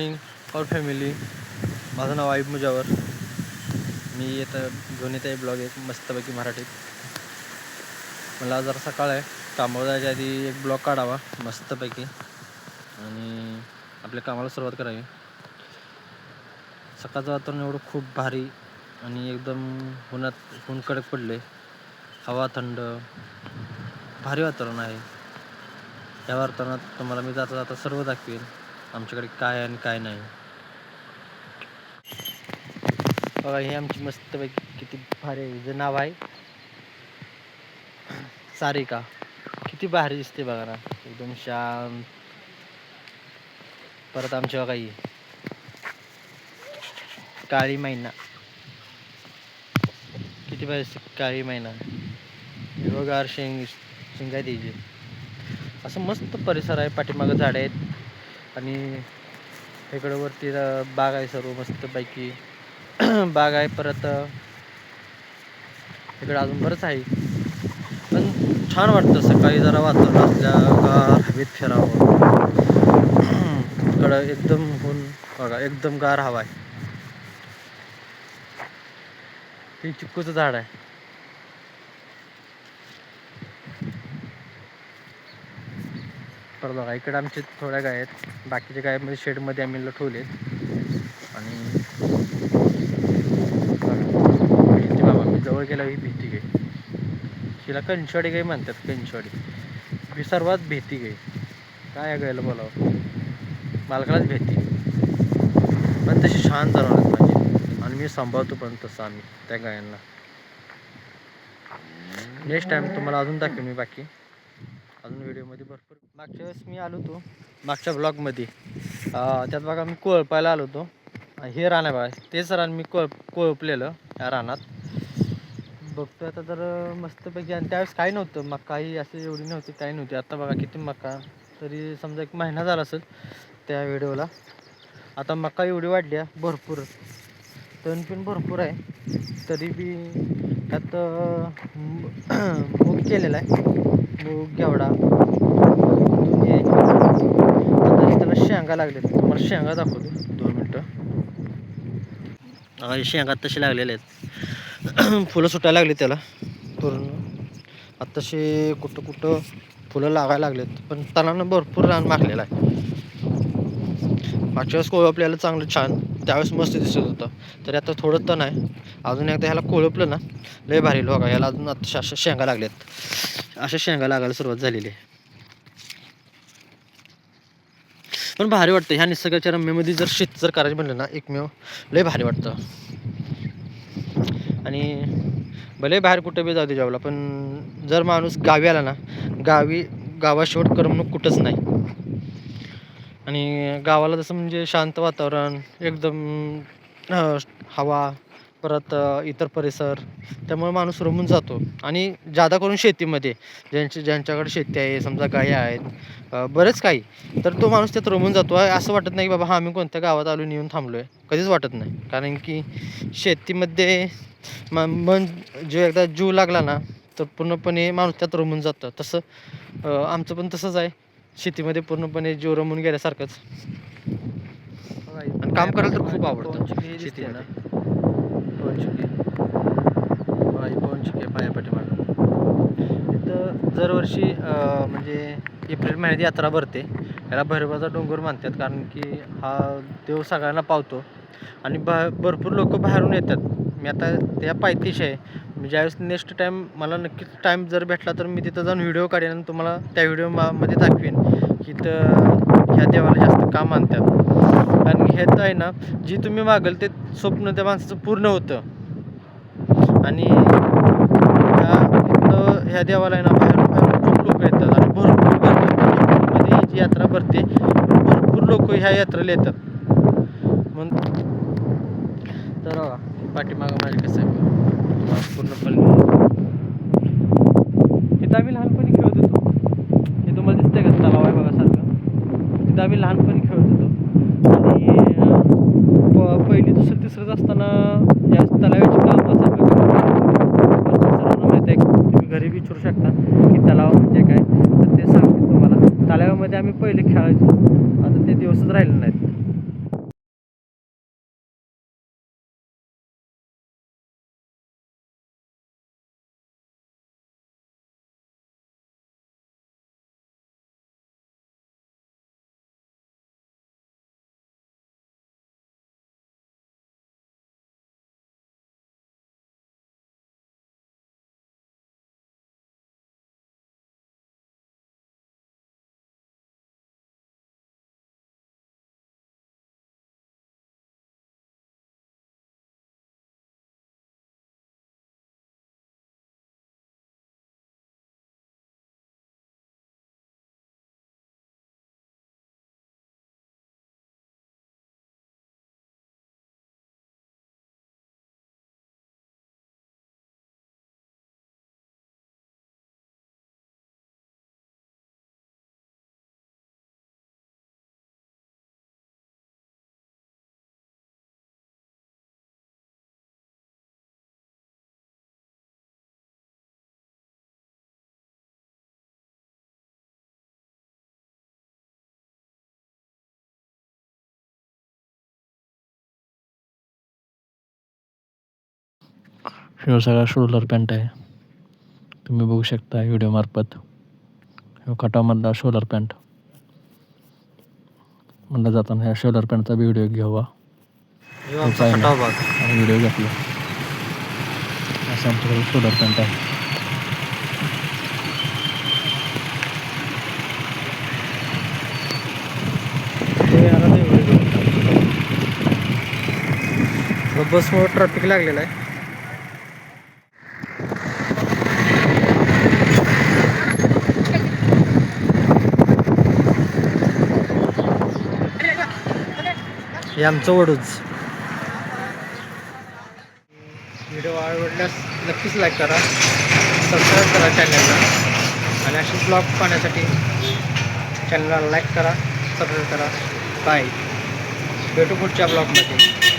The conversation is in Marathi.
मॉर्निंग और फॅमिली. माझं नाव आईब मुजावर. मी येतं घेऊन येत आहे ब्लॉग एक मस्तपैकी मराठीत. मला जरा सकाळ आहे, कामावर जायच्या आधी एक ब्लॉग काढावा मस्तपैकी आणि आपल्या कामाला सुरुवात करावी. सकाळचं वातावरण एवढं खूप भारी आणि एकदम ऊन कडक पडले, हवा थंड, भारी वातावरण आहे. या वातावरणात तुम्हाला मी जाता जाता सर्व दाखवेन आमच्याकडे काय आहे आणि काय नाही. बघा हे आमची मस्तपैकी किती भारी आहे. हिचं नाव आहे सारिका. किती भारी दिसते बघा ना, एकदम शांत. परत आमच्या बघा ही काळी मैना, किती भारी दिसते काळी मैना. हिरवगार शिंगा द्यायची. असं मस्त परिसर आहे. पाठीमागं झाडं आहेत आणि इकडं वरती बाग आहे सर्व मस्तपैकी बाग आहे. परत इकडं अजून बरंच आहे, पण छान वाटतं सकाळी जरा वातावरण असल्या गार हवेत फिरावं. इकडं एकदम ऊन बघा, एकदम गार हवा आहे. हे चिक्कूचं झाड आहे. परत बघा इकडे आमचे थोड्या गाय आहेत. बाकीच्या गायमध्ये शेडमध्ये आम्ही ठेवलेत. आणि भीती बाबा, मी जवळ गेला ही भीती गाय. हिला कंचवाडी गाय म्हणतात. कंचवाडी ही सर्वात भीती गाय. काय गायला बोलावं, मालकालाच भीती. पण तशी शांत जनावर आहेत माझी आणि मी सांभाळतो पण तसं आम्ही त्या गायांना. नेक्स्ट टाइम तुम्हाला अजून दाखवेन मी बाकी अजून व्हिडिओमध्ये भरपूर. मागच्या वेळेस मी आलो होतो मागच्या ब्लॉगमध्ये, त्यात बघा मी कोळपायला आलो होतो. हे रान आहे बघा, तेच रान मी कोळपलेलं या रानात बघतो आता तर मस्तपैकी. आणि त्यावेळेस काही नव्हतं, मका ही अशी एवढी नव्हती, काही नव्हती. आता बघा किती मका, तरी समजा 1 महिना झाला असेल त्या व्हिडिओला. आता मका एवढी वाढली आहे भरपूर, तण पण भरपूर आहे. तरी बी त्यात मूग केलेला आहे, मूग घेवडा दोन्ही आहे. आता त्याला शेंगा लागले, तुम्हाला शेंगा दाखवतो 2 मिनटं. शेंगा तसे लागलेले आहेत, फुलं सुटायला लागली त्याला पूर्ण. आत्ताशे कुठं फुलं लागायला लागलेत, पण तणानं भरपूर रान मारलेलं आहे. मागच्या वेळेस कोळपल्याला चांगलं छान, त्यावेळेस मस्त दिसत होतं. तरी आता थोडं तण आहे. अजून एकदा ह्याला कोळपलं ना लय भारी बघा. याला अजून आता अशा शेंगा लागल्यात, अशा शेंगा लागायला सुरुवात झालेली आहे. पण भारी वाटतं ह्या निसर्गाच्या रम्यामध्ये जर शेती जर करायची म्हणलं ना, एकमेव लय भारी वाटतं. आणि भले बाहेर कुठं बी जाऊ दे जॉबला, पण जर माणूस गावी आला ना, गावाशिवाय करमणूक कुठंच नाही. आणि गावाला जसं म्हणजे शांत वातावरण, एकदम हवा, परत इतर परिसर, त्यामुळे माणूस रमून जातो. आणि जादा करून शेतीमध्ये ज्यांच्याकडे शेती आहे, समजा गाय आहेत, बरेच काही, तर तो माणूस त्यात रमून जातो. असं वाटत नाही की बाबा आम्ही कोणत्या गावात आलो येऊन थांबलो आहे, कधीच वाटत नाही. कारण की शेतीमध्ये मन जो एकदा जीव लागला ना, तर पूर्णपणे माणूस त्यात रमून जातं. तसं आमचं पण तसंच आहे, शेतीमध्ये पूर्णपणे जीव रमून गेल्यासारखंच. आणि काम करायला तर खूप आवडतं शेतीमध्ये. पवन चिके पायापाठी मागं इथं दरवर्षी म्हणजे एप्रिल महिन्यात यात्रा भरते. याला भैरवाचा डोंगर मानतात, कारण की हा देव सगळ्यांना पावतो आणि भरपूर लोक बाहेरून येतात. मी आता त्या पायथ्याशी आहे. मी ज्यावेळेस नेक्स्ट टाईम मला नक्कीच टाईम जर भेटला तर मी तिथं जाऊन व्हिडिओ काढेन आणि तुम्हाला त्या मध्ये दाखवेन की इथं ह्या देवाला जास्त का मानतात. कारण हे तर आहे ना, जी तुम्ही मागल ते स्वप्न त्या माणसाचं पूर्ण होतं. आणि ह्या देवाला आहे ना, बाहेरून खूप लोक येतात आणि भरपूर जी यात्रा भरते, भरपूर लोक ह्या यात्रेला येतात. म्हणून तर पाठीमागं माझे कसं आहे पूर्णपणे तिथं आम्ही लहानपणी खेळत होतो. हे तुम्हाला दिसतंय का तलाव आहे बघा सारखं, तिथं आम्ही लहानपणी खेळत होतो. आणि पहिली दुसरी तिसरंच असताना या तलावाची काम असायचं. सर्वांना माहिती आहे, तुम्ही घरी विचारू शकता की तलाव म्हणजे काय, तर ते सांगते तुम्हाला. तलावामध्ये आम्ही पहिले खेळायचो, आता ते दिवसच राहिले नाहीत. ह्यो सगळा सोलर पॅन्ट आहे, तुम्ही बघू शकता व्हिडिओ मार्फत. ह्यो खटावमधला सोलर पॅन्ट. म्हणलं जाताना ह्या सोलर पॅन्टचा व्हिडिओ घ्यावा. व्हिडिओ घेतला. असं आमच्याकडे सोलर पॅन्ट आहे. बसमुळे ट्रॅफिक लागलेलं आहे. हे आमचं वडूच. व्हिडिओ आवडल्यास नक्कीच लाईक करा, सबस्क्राईब करा चॅनलला, आणि असे ब्लॉग पाहण्यासाठी चॅनलला लाईक करा, सबस्क्राईब करा. बाय, भेटू पुढच्या ब्लॉगमध्ये.